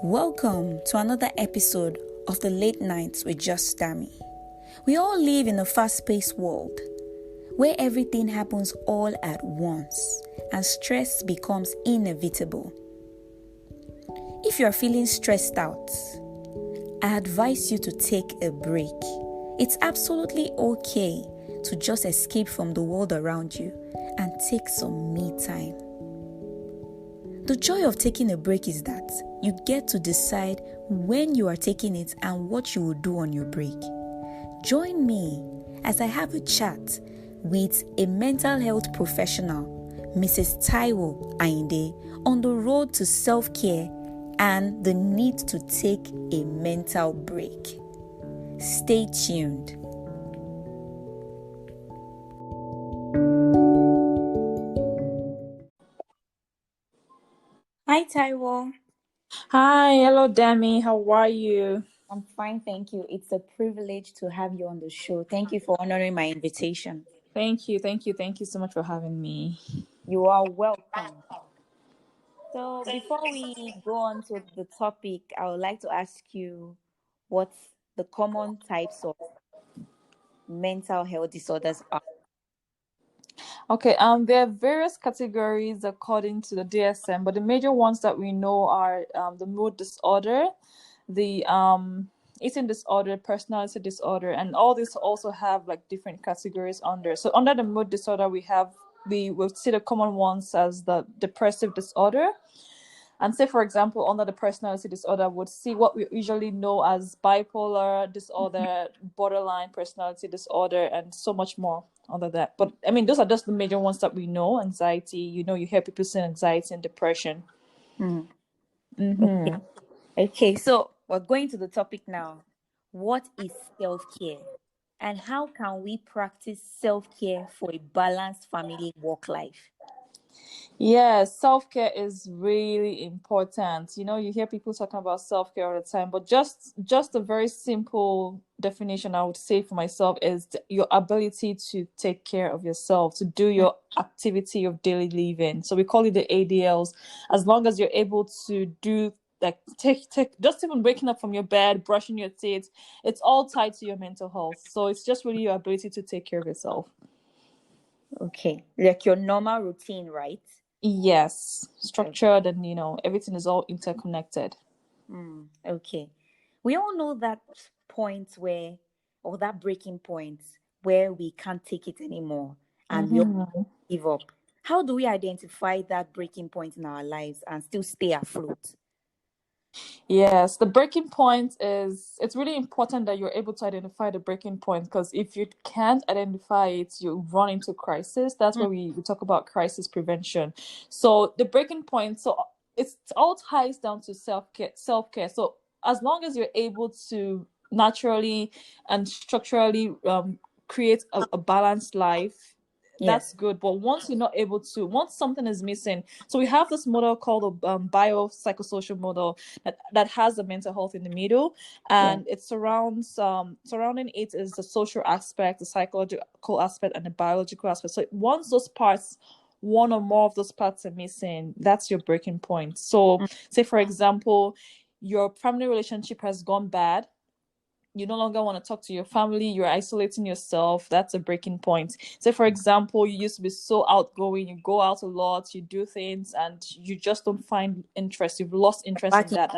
Welcome to another episode of the Late Nights with Just Dami. We all live in a fast-paced world where everything happens all at once and stress becomes inevitable. If you are feeling stressed out, I advise you to take a break. It's absolutely okay to just escape from the world around you and take some me time. The joy of taking a break is that you get to decide when you are taking it and what you will do on your break. Join me as I have a chat with a mental health professional, Mrs Taiwo Ayinde, on the road to self-care and the need to take a mental break. Stay tuned. Hi Taiwo. Hi, hello, Demi. How are you? I'm fine, thank you. It's a privilege to have you on the show. Thank you for honoring my invitation. Thank you so much for having me. You are welcome. So before we go on to the topic, I would like to ask you what the common types of mental health disorders are. Okay, there are various categories according to the DSM, but the major ones that we know are the mood disorder, the eating disorder, personality disorder, and all these also have like different categories under. So under the mood disorder, we will see the common ones as the depressive disorder. And say, for example, under the personality disorder, would see what we usually know as bipolar disorder, borderline personality disorder, and so much more under that. But I mean, those are just the major ones that we know. Anxiety, you hear people say anxiety and depression. Okay, so we're going to the topic now. What is self-care? And how can we practice self-care for a balanced family work life? Yes, self-care is really important. You hear people talking about self-care all the time, but just a very simple definition I would say for myself is your ability to take care of yourself, to do your activity of daily living. So we call it the ADLs. As long as you're able to do take just even waking up from your bed, brushing your teeth, it's all tied to your mental health. So it's just really your ability to take care of yourself. Okay, like your normal routine, right? Yes, structured, and everything is all interconnected. Okay. We all know that point or that breaking point where we can't take it anymore and we all give up. How do we identify that breaking point in our lives and still stay afloat? Yes, the breaking point it's really important that you're able to identify the breaking point, because if you can't identify it, you run into crisis. That's where we talk about crisis prevention. So the breaking point, so it's all ties down to self-care. So as long as you're able to naturally and structurally create a balanced life, that's good. But once you're not able to, once something is missing, so we have this model called the biopsychosocial model that has the mental health in the middle, and it surrounding it is the social aspect, the psychological aspect, and the biological aspect. So once those parts, one or more of those parts are missing, that's your breaking point. So say, for example, your family relationship has gone bad. You no longer want to talk to your family, you're isolating yourself, that's a breaking point. Say, for example, you used to be so outgoing, you go out a lot, you do things, and you just don't find interest, you've lost interest in that.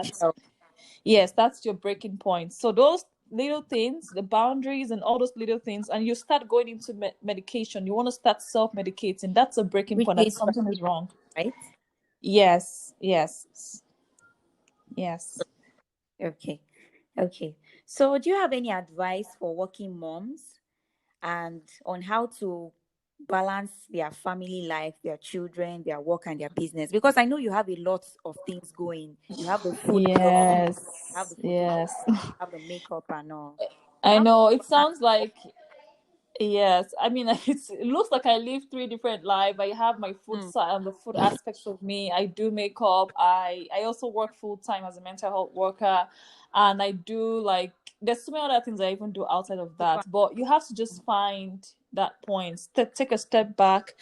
That's your breaking point. So those little things, the boundaries and all those little things, and you start going into medication, you want to start self-medicating, that's a breaking point, that something is wrong, right? Yes. Okay. So do you have any advice for working moms and on how to balance their family life, their children, their work, and their business? Because I know you have a lot of things going. You have the food blog, you have the you have the makeup and all. I know it sounds like, yes, I mean, it looks like I live three different lives. I have my food side and the food aspects of me. I do makeup. I also work full time as a mental health worker, and I do there's so many other things I even do outside of that. But you have to just find that point, take a step back.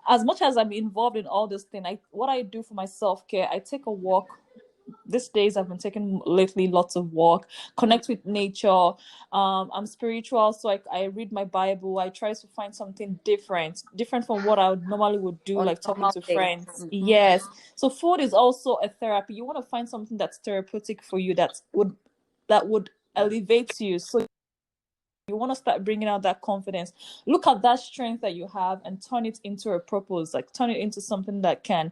As much as I'm involved in all this thing, what I do for my self-care, I take a walk these days I've been taking lately lots of walk, connect with nature. I'm spiritual, so I read my Bible. I try to find something different from what I would normally would do, On like talking normal to day. friends. Yes. So food is also a therapy. You want to find something that's therapeutic for you, that would elevate you. So you want to start bringing out that confidence. Look at that strength that you have and turn it into a purpose, like turn it into something that can,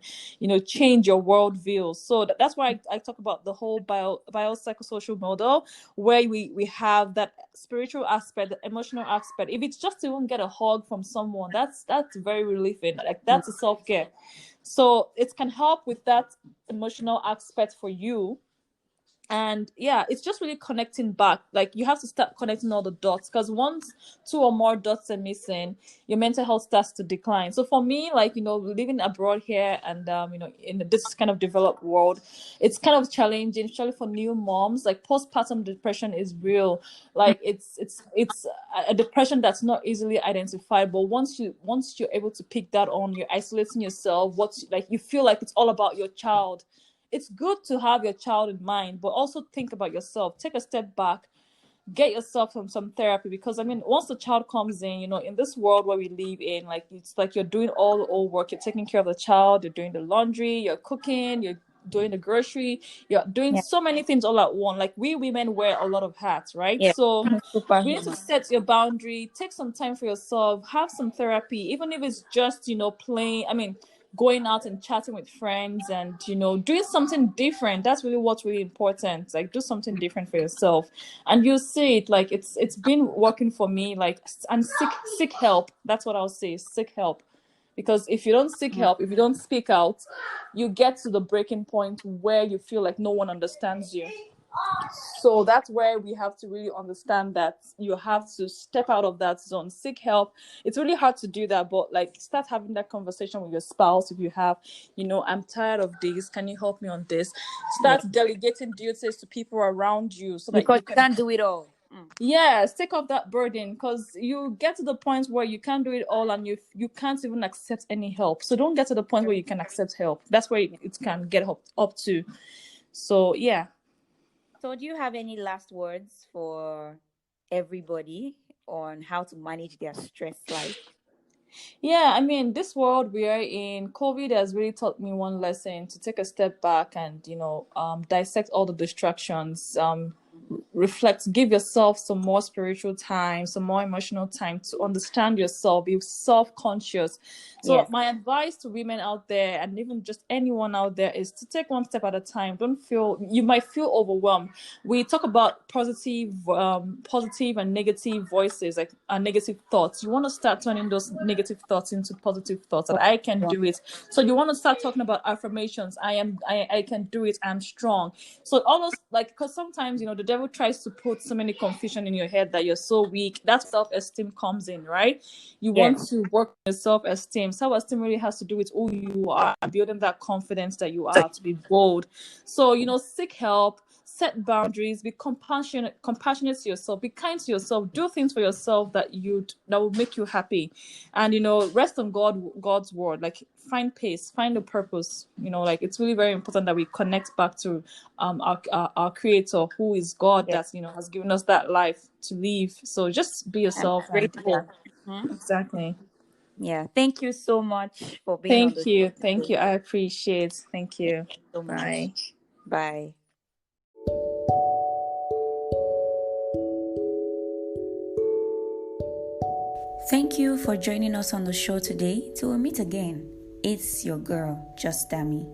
change your worldview. So that's why I talk about the whole biopsychosocial model, where we have that spiritual aspect, the emotional aspect. If it's just to even get a hug from someone, that's very relieving. Like that's a self-care. So it can help with that emotional aspect for you. And yeah, it's just really connecting back. Like you have to start connecting all the dots, because once two or more dots are missing, your mental health starts to decline. So for me, like, living abroad here and in this kind of developed world, it's kind of challenging, especially for new moms. Like postpartum depression is real. Like it's a depression that's not easily identified, but once you're able to pick that on, you're isolating yourself. What's like, you feel like it's all about your child. It's good to have your child in mind, but also think about yourself. Take a step back, get yourself some therapy, because I mean, once the child comes in, in this world where we live in, like it's like you're doing all the old work. You're taking care of the child, you're doing the laundry, you're cooking, you're doing the grocery, you're doing Yeah. so many things all at once. Like we women wear a lot of hats, right? Yeah. So we need to Superhuman. set your boundary, take some time for yourself, have some therapy, even if it's just playing, going out and chatting with friends, and doing something different. That's what's really important. Like do something different for yourself, and you'll see it. Like it's been working for me. Like, and seek help. That's what I'll say, seek help. Because if you don't seek help, if you don't speak out, you get to the breaking point where you feel like no one understands you. So that's where we have to really understand that you have to step out of that zone, seek help. It's really hard to do that, but like start having that conversation with your spouse. If you have, I'm tired of this, can you help me on this? Yeah. Start delegating duties to people around you, so that Because you you can, can't do it all. yes, take off that burden, because you get to the point where you can't do it all, and you can't even accept any help. So don't get to the point where you can accept help. That's where it can get up to. So yeah. So, do you have any last words for everybody on how to manage their stress life? Yeah, I mean, this world we are in, COVID has really taught me one lesson: to take a step back and, dissect all the distractions, reflect, give yourself some more spiritual time, some more emotional time to understand yourself, be self-conscious. So Yes. my advice to women out there, and even just anyone out there, is to take one step at a time. You might feel overwhelmed. We talk about positive and negative voices, like negative thoughts. You want to start turning those negative thoughts into positive thoughts, that I can do it. So you want to start talking about affirmations. I can do it. I'm strong. So almost like, because sometimes, the devil tries to put so many confusion in your head that you're so weak. That's self-esteem comes in, right? You want Yes. to work on your self-esteem. Self-esteem really has to do with who you are, building that confidence that you are, to be bold. So, seek help, set boundaries, be compassionate to yourself, be kind to yourself, do things for yourself that will make you happy. And rest on God's word. Like find peace, find a purpose. Like it's really very important that we connect back to our creator, who is God, Yes. that has given us that life to live. So just be I'm yourself, and yeah. grateful. Mhm. Exactly. Yeah. Thank you so much for being on the show Thank today. you, I appreciate. Thank Thank you. you so much. Bye. Bye. Thank you for joining us on the show today. Till we meet again, it's your girl, Just Dami.